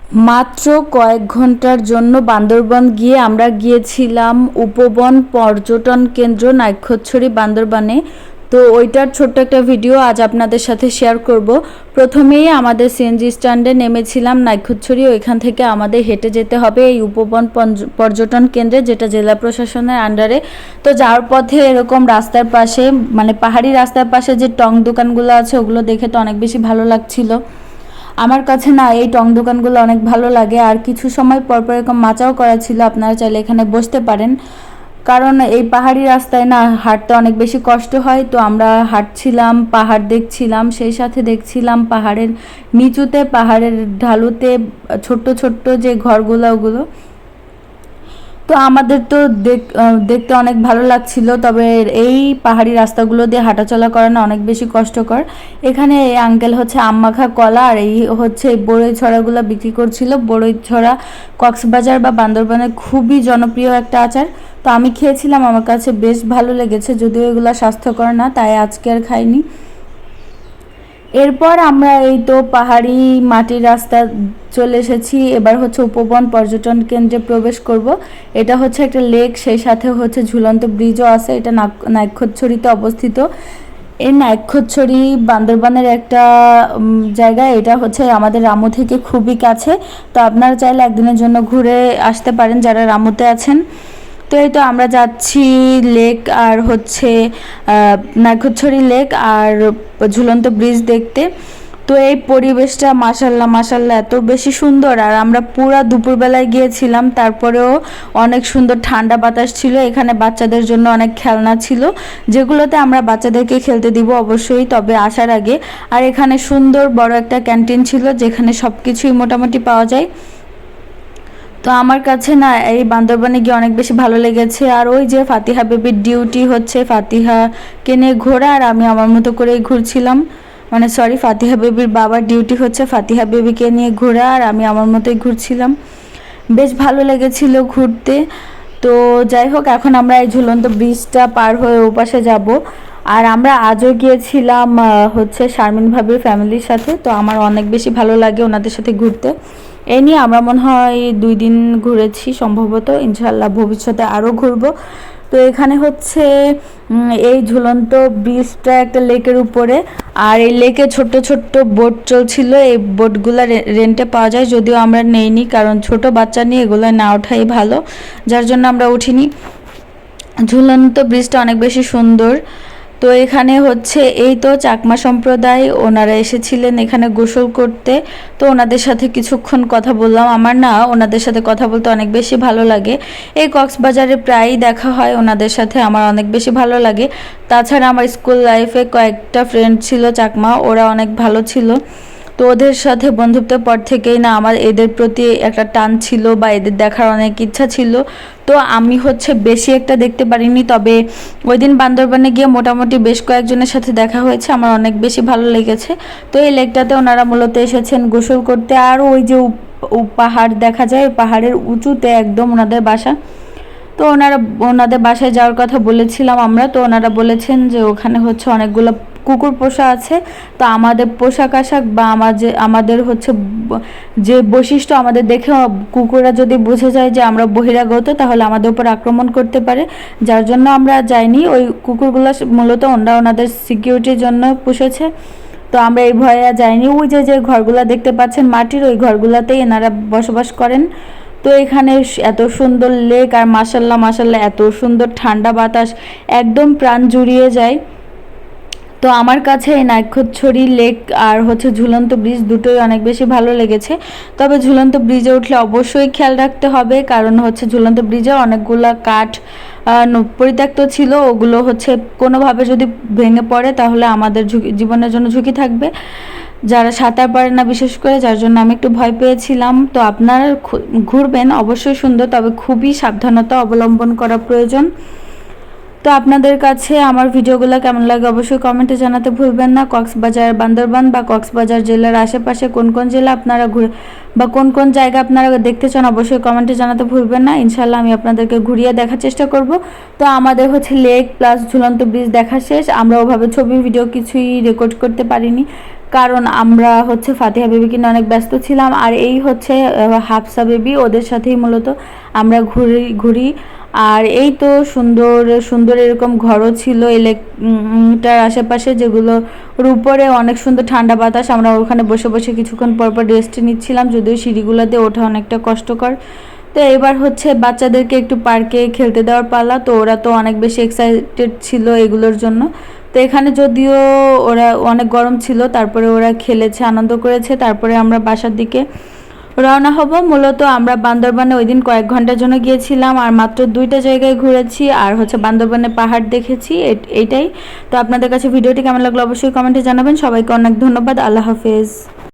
মাত্র কয়েক ঘন্টার জন্য বান্দরবান গিয়ে আমরা গিয়েছিলাম উপবন পর্যটন কেন্দ্র নাইক্ষ্যংছড়ি বান্দরবানে। তো ওইটার ছোট্ট একটা ভিডিও আজ আপনাদের সাথে শেয়ার করব। প্রথমেই আমাদের সিএনজি স্ট্যান্ডে নেমেছিলাম নাইক্ষ্যংছড়ি, ওইখান থেকে আমাদের হেঁটে যেতে হবে এই উপবন পর্যটন কেন্দ্রে, যেটা জেলা প্রশাসনের আন্ডারে। তো যাওয়ার পথে এরকম রাস্তার পাশে, মানে পাহাড়ি রাস্তার পাশে যে টং দোকানগুলো আছে ওগুলো দেখে তো অনেক বেশি ভালো লাগছিল আমার কাছে। না, এই টং দোকানগুলো অনেক ভালো লাগে। আর কিছু সময় পর পর এরকম মাচাও করা ছিল, আপনারা চাইলে এখানে বসতে পারেন। কারণ এই পাহাড়ি রাস্তায় না হাঁটতে অনেক বেশি কষ্ট হয়। তো আমরা হাঁটছিলাম, পাহাড় দেখছিলাম, সেই সাথে দেখছিলাম পাহাড়ের নিচুতে, পাহাড়ের ঢালুতে ছোট্ট ছোট্ট যে ঘরগুলো ওগুলো। তো আমাদের তো দেখতে অনেক ভালো লাগছিল। তবে এই পাহাড়ি রাস্তাগুলো দিয়ে হাঁটাচলা করা না অনেক বেশি কষ্টকর। এখানে এই আঙ্কেল হচ্ছে আমমাখা কলা আর এই হচ্ছে বড়ই ছড়াগুলো বিক্রি করছিল। বড়ই ছড়া কক্সবাজার বা বান্দরবানের খুবই জনপ্রিয় একটা আচার। তো আমি খেয়েছিলাম, আমার কাছে বেশ ভালো লেগেছে, যদিও এগুলো স্বাস্থ্যকর না, তাই আজকে আর খাইনি। এরপর আমরা এই তো পাহাড়ি মাটির রাস্তা চলে এসেছি। এবার হচ্ছে উপবন পর্যটন কেন্দ্রে প্রবেশ করব। এটা হচ্ছে একটা লেক, সেই সাথে হচ্ছে ঝুলন্ত ব্রিজও আছে। এটা নাইক্ষ্যংছড়িতে অবস্থিত। এই নাইক্ষ্যংছড়ি বান্দরবানের একটা জায়গা। এটা হচ্ছে আমাদের রামু থেকে খুবই কাছে। তো আপনারা চাইলে একদিনের জন্য ঘুরে আসতে পারেন যারা রামুতে আছেন। তো এই তো আমরা যাচ্ছি লেক আর হচ্ছে নাইক্ষ্যংছড়ি লেক আর ঝুলন্ত ব্রিজ দেখতে। তো এই পরিবেশটা মাশাল্লাহ মাশাল্লাহ এত বেশি সুন্দর। আর আমরা পুরা দুপুরবেলায় গিয়েছিলাম, তারপরেও অনেক সুন্দর ঠান্ডা বাতাস ছিল। এখানে বাচ্চাদের জন্য অনেক খেলনা ছিল, যেগুলোতে আমরা বাচ্চাদেরকে খেলতে দিব অবশ্যই, তবে আসার আগে। আর এখানে সুন্দর বড় একটা ক্যান্টিন ছিল, যেখানে সব কিছুই মোটামুটি পাওয়া যায়। তো আমার কাছে না এই বান্দরবানে গিয়ে অনেক বেশি ভালো লেগেছে। আর ওই যে ফাতিহা বেবির ডিউটি হচ্ছে ফাতিহাকে নিয়ে ঘোরা, আর আমি আমার মতো করেই ঘুরছিলাম। মানে সরি, ফাতিহা বেবির বাবার ডিউটি হচ্ছে ফাতিহা বেবিকে নিয়ে ঘোরা, আর আমি আমার মতোই ঘুরছিলাম। বেশ ভালো লেগেছিল ঘুরতে। তো যাই হোক, এখন আমরা এই ঝুলন্ত ব্রিজটা পার হয়ে ওপাশে যাব। আর আমরা আজও গিয়েছিলাম হচ্ছে শারমিন ভাবির ফ্যামিলির সাথে। তো আমার অনেক বেশি ভালো লাগে ওনাদের সাথে ঘুরতে। এই নিয়ে আমরা মনে হয় 2 দিন ঘুরেছি সম্ভবত। ইনশাল্লাহ ভবিষ্যতে আরও ঘুরবো। তো এখানে হচ্ছে এই ঝুলন্ত ব্রিজটা একটা লেকের উপরে। আর এই লেকে ছোট্ট ছোট্ট বোট চলছিল। এই বোটগুলো রেন্টে পাওয়া যায়, যদিও আমরা নেইনি, কারণ ছোট বাচ্চা নিয়ে এগুলো না ওঠাই ভালো, যার জন্য আমরা উঠিনি। ঝুলন্ত ব্রিজটা অনেক বেশি সুন্দর। তো এখানে হচ্ছে এই তো চাকমা সম্প্রদায়, ওনারা এসেছিলেন এখানে গোসল করতে। তো ওনাদের সাথে কিছুক্ষণ কথা বললাম। আমার না ওনাদের সাথে কথা বলতে অনেক বেশি ভালো লাগে। এই কক্সবাজারে প্রায়ই দেখা হয় ওনাদের সাথে, আমার অনেক বেশি ভালো লাগে। তাছাড়া আমার স্কুল লাইফে কয়েকটা ফ্রেন্ড ছিল চাকমা, ওরা অনেক ভালো ছিল। তো ওদের সাথে বন্ধুত্বের পর থেকেই না আমার এদের প্রতি একটা টান ছিল, বা এদের দেখার অনেক ইচ্ছা ছিল। তো আমি হচ্ছে বেশি একটা দেখতে পারিনি, তবে ওই দিন বান্দরবানে গিয়ে মোটামুটি বেশ কয়েকজনের সাথে দেখা হয়েছে, আমার অনেক বেশি ভালো লেগেছে। তো এই লেকটাতে ওনারা মূলত এসেছেন গোসল করতে। আর ওই যে পাহাড় দেখা যায়, পাহাড়ের উঁচুতে একদম ওনাদের বাসা। তো ওনাদের বাসায় যাওয়ার কথা বলেছিলাম আমরা। তো ওনারা বলেছেন যে ওখানে হচ্ছে অনেকগুলো কুকুর পোষা আছে। তো আমাদের পোশাক আশাক বা আমাদের হচ্ছে যে বৈশিষ্ট্য, আমাদের দেখে কুকুররা যদি বুঝে যায় যে আমরা বহিরাগত, তাহলে আমাদের উপর আক্রমণ করতে পারে, যার জন্য আমরা যাইনি। ওই কুকুরগুলো মূলত ওনাদের সিকিউরিটির জন্য পুষেছে। তো আমরা এই ভয়ে যাইনি। ওই যে ঘরগুলো দেখতে পাচ্ছেন মাটির, ওই ঘরগুলোতেই এনারা বসবাস করেন। তো এখানে এত সুন্দর লেক, আর মাশাল্লাহ মাশাল্লাহ এত সুন্দর ঠান্ডা বাতাস, একদম প্রাণ জুড়িয়ে যায়। তো আমার কাছে এই নাইক্ষ্যংছড়ি লেক আর হচ্ছে ঝুলন্ত ব্রিজ দুটোই অনেক বেশি ভালো লেগেছে। তবে ঝুলন্ত ব্রিজে উঠলে অবশ্যই খেয়াল রাখতে হবে, কারণ হচ্ছে ঝুলন্ত ব্রিজে অনেকগুলো কাঠ পরিত্যক্ত ছিল, ওগুলো হচ্ছে কোনোভাবে যদি ভেঙে পড়ে তাহলে আমাদের জীবনের জন্য ঝুঁকি থাকবে, যারা সাঁতার পারে না বিশেষ করে, যার জন্য আমি একটু ভয় পেয়েছিলাম। তো আপনারা ঘুরবেন অবশ্যই সুন্দর, তবে খুবই সাবধানতা অবলম্বন করা প্রয়োজন। তো আপনাদের কাছে আমার ভিডিওগুলো কেমন লাগে অবশ্যই কমেন্টে জানাতে ভুলবেন না। কক্সবাজার বান্দরবান বা কক্সবাজার জেলার আশেপাশে কোন কোন জেলা আপনারা ঘুরে বা কোন কোন জায়গা আপনারা দেখতে চান অবশ্যই কমেন্টে জানাতে ভুলবেন না। ইনশাল্লাহ আমি আপনাদেরকে ঘুরিয়ে দেখার চেষ্টা করব। তো আমাদের হচ্ছে লেক প্লাস ঝুলন্ত ব্রিজ দেখা শেষ। আমরা ওভাবে ছবি ভিডিও কিছুই রেকর্ড করতে পারিনি, কারণ আমরা হচ্ছে ফাতিহা বেবি কিনে অনেক ব্যস্ত ছিলাম। আর এই হচ্ছে হাফসা বেবি, ওদের সাথেই মূলত আমরা ঘুরি। আর এই তো সুন্দর সুন্দর এরকম ঘরও ছিল ইলেকটার আশেপাশে, যেগুলোর উপরে অনেক সুন্দর ঠান্ডা বাতাস। আমরা ওখানে বসে বসে কিছুক্ষণ পর পর রেস্ট নিচ্ছিলাম, যদিও সিঁড়িগুলোতে ওঠা অনেকটা কষ্টকর। তো এবার হচ্ছে বাচ্চাদেরকে একটু পার্কে খেলতে দেওয়ার পালা। তো ওরা তো অনেক বেশি এক্সাইটেড ছিল এগুলোর জন্য। তো এখানে যদিও ওরা অনেক গরম ছিল, তারপরে ওরা খেলেছে, আনন্দ করেছে। তারপরে আমরা বাসার দিকে রওনা হব। মূলত আমরা বান্দরবানে ওই দিন কয়েক ঘন্টার জন্য গিয়েছিলাম, আর মাত্র 2টা জায়গায় ঘুরেছি, আর হচ্ছে বান্দরবানে পাহাড় দেখেছি, এইটাই। তো আপনাদের কাছে ভিডিওটি কেমন লাগলো অবশ্যই কমেন্টে জানাবেন। সবাইকে অনেক ধন্যবাদ। আল্লাহ হাফেজ।